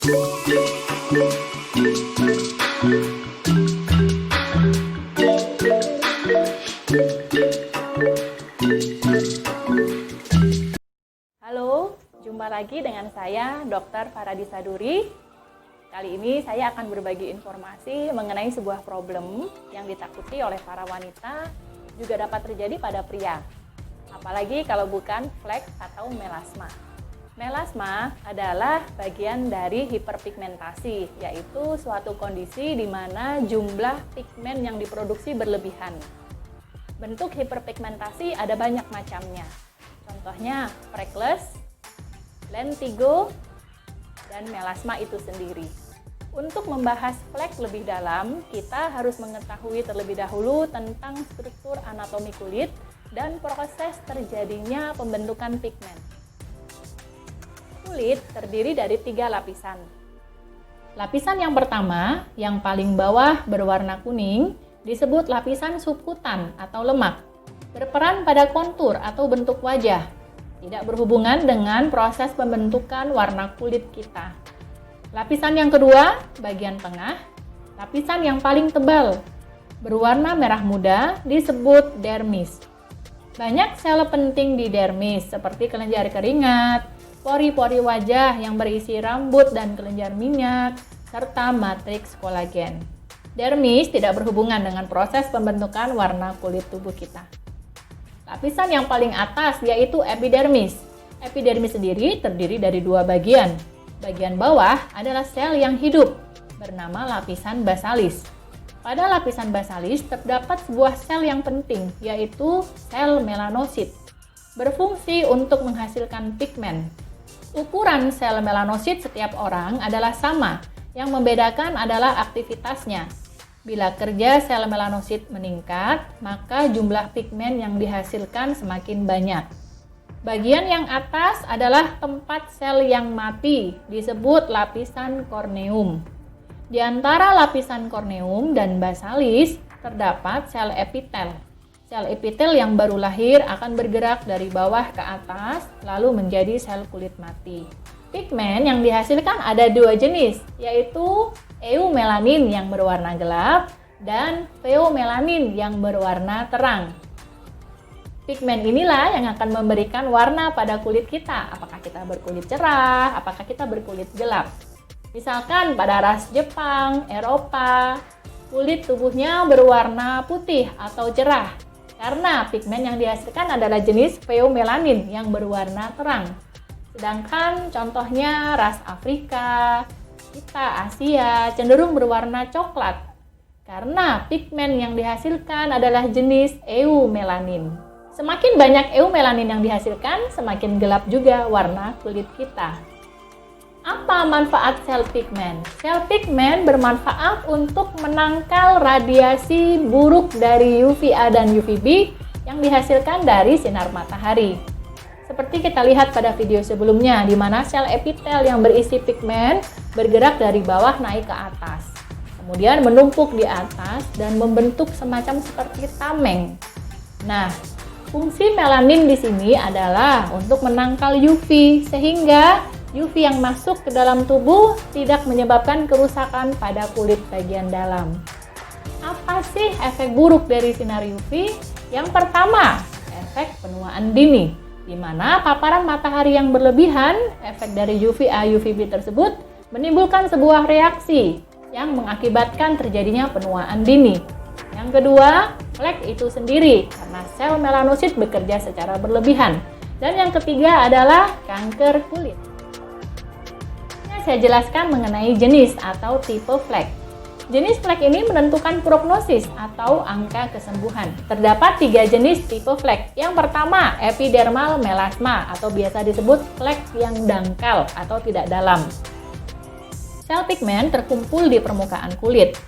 Halo, jumpa lagi dengan saya Dr. Faradisa Duri. Kali ini saya akan berbagi informasi mengenai sebuah problem yang ditakuti oleh para wanita juga dapat terjadi pada pria. Apalagi kalau bukan flek atau melasma. Melasma adalah bagian dari hiperpigmentasi, yaitu suatu kondisi di mana jumlah pigmen yang diproduksi berlebihan. Bentuk hiperpigmentasi ada banyak macamnya. Contohnya freckles, lentigo, dan melasma itu sendiri. Untuk membahas flek lebih dalam, kita harus mengetahui terlebih dahulu tentang struktur anatomi kulit dan proses terjadinya pembentukan pigmen. Kulit terdiri dari 3 lapisan. Lapisan yang pertama, yang paling bawah berwarna kuning, disebut lapisan subkutan atau lemak. Berperan pada kontur atau bentuk wajah, tidak berhubungan dengan proses pembentukan warna kulit kita. Lapisan yang kedua, bagian tengah, lapisan yang paling tebal, berwarna merah muda, disebut dermis. Banyak sel penting di dermis, seperti kelenjar keringat, pori-pori wajah yang berisi rambut dan kelenjar minyak, serta matriks kolagen. Dermis tidak berhubungan dengan proses pembentukan warna kulit tubuh kita. Lapisan yang paling atas yaitu epidermis. Epidermis sendiri terdiri dari 2 bagian. Bagian bawah adalah sel yang hidup, bernama lapisan basalis. Pada lapisan basalis terdapat sebuah sel yang penting, yaitu sel melanosit. Berfungsi untuk menghasilkan pigmen. Ukuran sel melanosit setiap orang adalah sama, yang membedakan adalah aktivitasnya. Bila kerja sel melanosit meningkat, maka jumlah pigmen yang dihasilkan semakin banyak. Bagian yang atas adalah tempat sel yang mati, disebut lapisan korneum. Di antara lapisan korneum dan basalis, terdapat sel epitel. Sel epitel yang baru lahir akan bergerak dari bawah ke atas, lalu menjadi sel kulit mati. Pigmen yang dihasilkan ada 2 jenis, yaitu eumelanin yang berwarna gelap dan pheomelanin yang berwarna terang. Pigmen inilah yang akan memberikan warna pada kulit kita, apakah kita berkulit cerah, apakah kita berkulit gelap. Misalkan pada ras Jepang, Eropa, kulit tubuhnya berwarna putih atau cerah, karena pigmen yang dihasilkan adalah jenis pheomelanin yang berwarna terang. Sedangkan contohnya ras Afrika, kita Asia cenderung berwarna coklat karena pigmen yang dihasilkan adalah jenis eumelanin. Semakin banyak eumelanin yang dihasilkan, semakin gelap juga warna kulit kita. Apa manfaat sel pigmen? Sel pigmen bermanfaat untuk menangkal radiasi buruk dari UVA dan UVB yang dihasilkan dari sinar matahari. Seperti kita lihat pada video sebelumnya, di mana sel epitel yang berisi pigmen bergerak dari bawah naik ke atas. Kemudian menumpuk di atas dan membentuk semacam seperti tameng. Nah, fungsi melanin di sini adalah untuk menangkal UV, sehingga UV yang masuk ke dalam tubuh tidak menyebabkan kerusakan pada kulit bagian dalam. Apa sih efek buruk dari sinar UV? Yang pertama, efek penuaan dini, di mana paparan matahari yang berlebihan, efek dari UVA UVB tersebut menimbulkan sebuah reaksi yang mengakibatkan terjadinya penuaan dini. Yang kedua, flek itu sendiri karena sel melanosit bekerja secara berlebihan. Dan yang ketiga adalah kanker kulit. Saya jelaskan mengenai jenis atau tipe flek. Jenis flek ini menentukan prognosis atau angka kesembuhan. Terdapat 3 jenis tipe flek. Yang pertama, epidermal melasma atau biasa disebut flek yang dangkal atau tidak dalam. Sel pigmen terkumpul di permukaan kulit.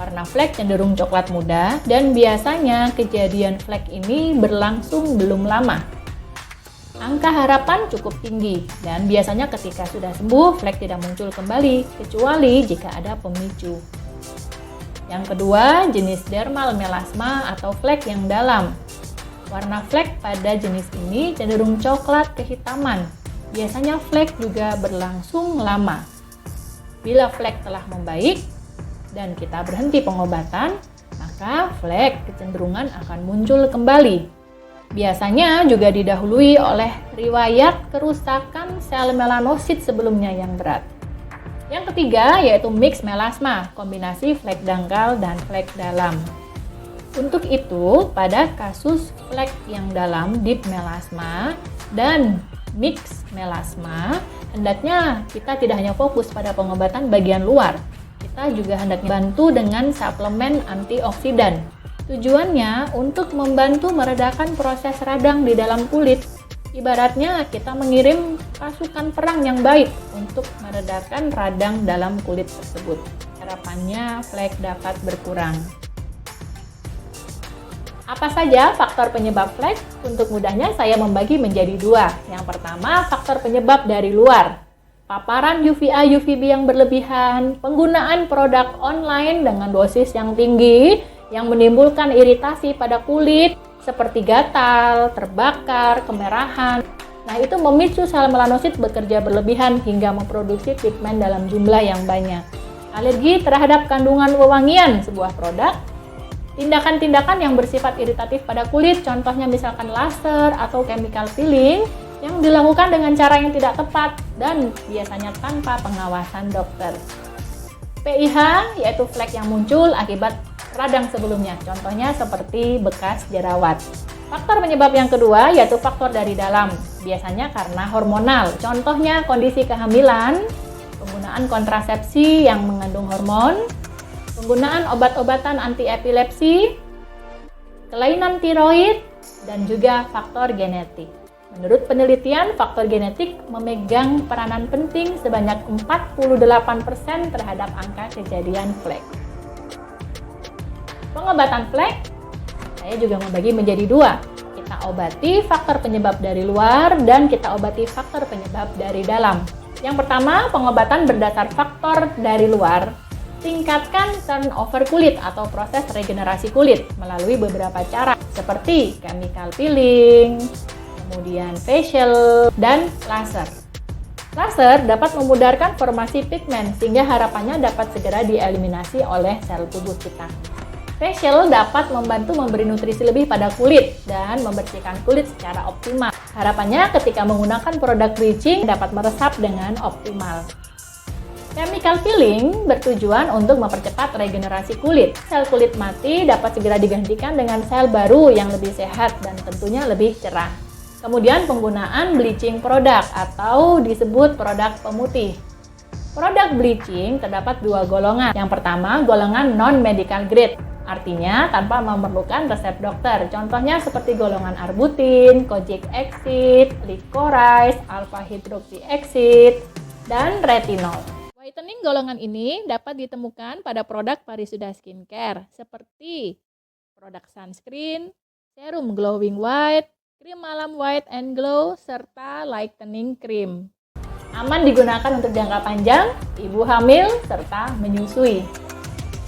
Warna flek cenderung coklat muda dan biasanya kejadian flek ini berlangsung belum lama. Angka harapan cukup tinggi dan biasanya ketika sudah sembuh, flek tidak muncul kembali kecuali jika ada pemicu. Yang kedua, jenis dermal melasma atau flek yang dalam. Warna flek pada jenis ini cenderung coklat kehitaman. Biasanya flek juga berlangsung lama. Bila flek telah membaik dan kita berhenti pengobatan, maka flek kecenderungan akan muncul kembali. Biasanya juga didahului oleh riwayat kerusakan sel melanosit sebelumnya yang berat. Yang ketiga yaitu mixed melasma, kombinasi flek dangkal dan flek dalam. Untuk itu, pada kasus flek yang dalam deep melasma dan mixed melasma, hendaknya kita tidak hanya fokus pada pengobatan bagian luar, kita juga hendaknya bantu dengan suplemen antioksidan. Tujuannya untuk membantu meredakan proses radang di dalam kulit. Ibaratnya kita mengirim pasukan perang yang baik untuk meredakan radang dalam kulit tersebut. Harapannya flek dapat berkurang. Apa saja faktor penyebab flek? Untuk mudahnya saya membagi menjadi dua. Yang pertama, faktor penyebab dari luar. Paparan UVA UVB yang berlebihan, penggunaan produk online dengan dosis yang tinggi yang menimbulkan iritasi pada kulit seperti gatal, terbakar, kemerahan. Nah, itu memicu sel melanosit bekerja berlebihan hingga memproduksi pigmen dalam jumlah yang banyak. Alergi terhadap kandungan wewangian sebuah produk. Tindakan-tindakan yang bersifat iritatif pada kulit, contohnya misalkan laser atau chemical peeling yang dilakukan dengan cara yang tidak tepat dan biasanya tanpa pengawasan dokter. PIH yaitu flek yang muncul akibat radang sebelumnya, contohnya seperti bekas jerawat. Faktor penyebab yang kedua yaitu faktor dari dalam, biasanya karena hormonal, contohnya kondisi kehamilan, penggunaan kontrasepsi yang mengandung hormon, penggunaan obat-obatan anti-epilepsi, kelainan tiroid, dan juga faktor genetik. Menurut penelitian, faktor genetik memegang peranan penting sebanyak 48% terhadap angka kejadian flek. Pengobatan flek, saya juga membagi menjadi dua. Kita obati faktor penyebab dari luar dan kita obati faktor penyebab dari dalam. Yang pertama, pengobatan berdasar faktor dari luar. Tingkatkan turnover kulit atau proses regenerasi kulit melalui beberapa cara seperti chemical peeling, kemudian facial, dan laser. Laser dapat memudarkan formasi pigmen sehingga harapannya dapat segera dieliminasi oleh sel tubuh kita. Facial dapat membantu memberi nutrisi lebih pada kulit dan membersihkan kulit secara optimal. Harapannya ketika menggunakan produk bleaching dapat meresap dengan optimal. Chemical peeling bertujuan untuk mempercepat regenerasi kulit. Sel kulit mati dapat segera digantikan dengan sel baru yang lebih sehat dan tentunya lebih cerah. Kemudian penggunaan bleaching produk atau disebut produk pemutih. Produk bleaching terdapat dua golongan. Yang pertama, golongan non-medical grade, artinya tanpa memerlukan resep dokter. Contohnya seperti golongan arbutin, kojic acid, licorice, alpha hydroxy acid, dan retinol. Whitening golongan ini dapat ditemukan pada produk Parisuda Skincare seperti produk sunscreen, serum glowing white, krim malam white and glow, serta lightening cream. Aman digunakan untuk jangka panjang, ibu hamil, serta menyusui.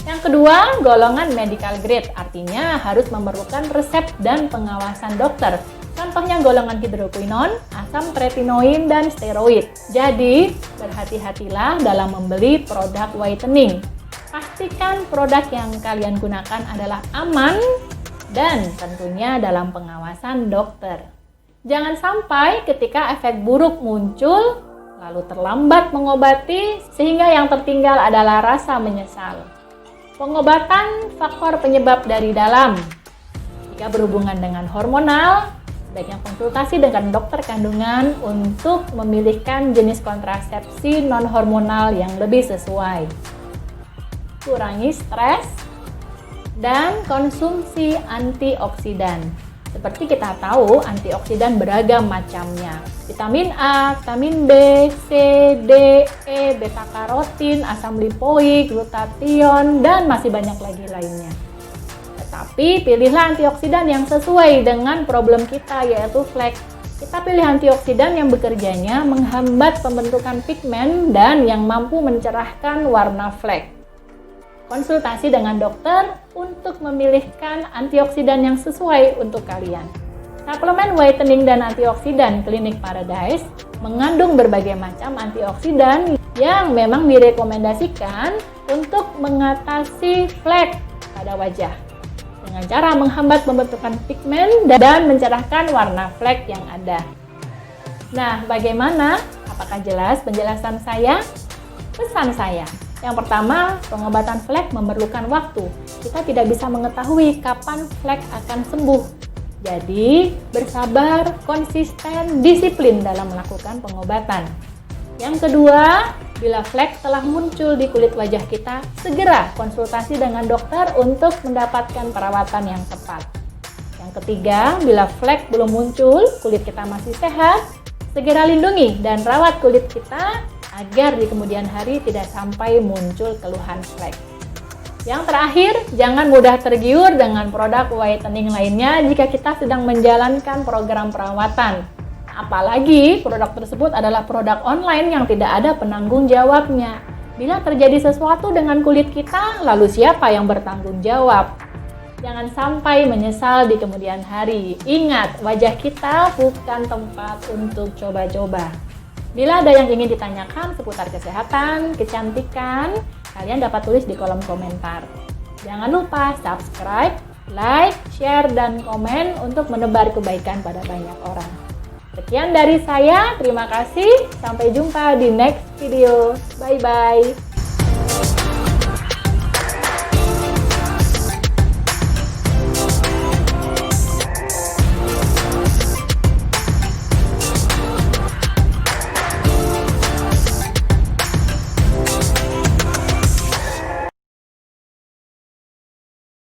Yang kedua, golongan medical grade, artinya harus memerlukan resep dan pengawasan dokter. Contohnya golongan hidroquinon, asam tretinoin, dan steroid. Jadi, berhati-hatilah dalam membeli produk whitening. Pastikan produk yang kalian gunakan adalah aman dan tentunya dalam pengawasan dokter. Jangan sampai ketika efek buruk muncul, lalu terlambat mengobati sehingga yang tertinggal adalah rasa menyesal. Pengobatan faktor penyebab dari dalam. Jika berhubungan dengan hormonal, sebaiknya konsultasi dengan dokter kandungan untuk memilihkan jenis kontrasepsi non-hormonal yang lebih sesuai. Kurangi stres dan konsumsi antioksidan. Seperti kita tahu, antioksidan beragam macamnya. Vitamin A, vitamin B, C, D, E, beta-karotin, asam lipoik, glutathione, dan masih banyak lagi lainnya. Tapi pilihlah antioksidan yang sesuai dengan problem kita, yaitu flek. Kita pilih antioksidan yang bekerjanya menghambat pembentukan pigmen dan yang mampu mencerahkan warna flek. Konsultasi dengan dokter untuk memilihkan antioksidan yang sesuai untuk kalian. Suplemen whitening dan antioksidan Clinic Paradise mengandung berbagai macam antioksidan yang memang direkomendasikan untuk mengatasi flek pada wajah dengan cara menghambat pembentukan pigmen dan mencerahkan warna flek yang ada. Nah, bagaimana? Apakah jelas penjelasan saya? Pesan saya, yang pertama, pengobatan flek memerlukan waktu. Kita tidak bisa mengetahui kapan flek akan sembuh. Jadi, bersabar, konsisten, disiplin dalam melakukan pengobatan. Yang kedua, bila flek telah muncul di kulit wajah kita, segera konsultasi dengan dokter untuk mendapatkan perawatan yang tepat. Yang ketiga, bila flek belum muncul, kulit kita masih sehat, segera lindungi dan rawat kulit kita agar di kemudian hari tidak sampai muncul keluhan flek. Yang terakhir, jangan mudah tergiur dengan produk whitening lainnya jika kita sedang menjalankan program perawatan. Apalagi produk tersebut adalah produk online yang tidak ada penanggung jawabnya. Bila terjadi sesuatu dengan kulit kita, lalu siapa yang bertanggung jawab? Jangan sampai menyesal di kemudian hari. Ingat, wajah kita bukan tempat untuk coba-coba. Bila ada yang ingin ditanyakan seputar kesehatan, kecantikan, kalian dapat tulis di kolom komentar. Jangan lupa subscribe, like, share, dan komen untuk menebar kebaikan pada banyak orang. Sekian dari saya, terima kasih. Sampai jumpa di next video. Bye-bye.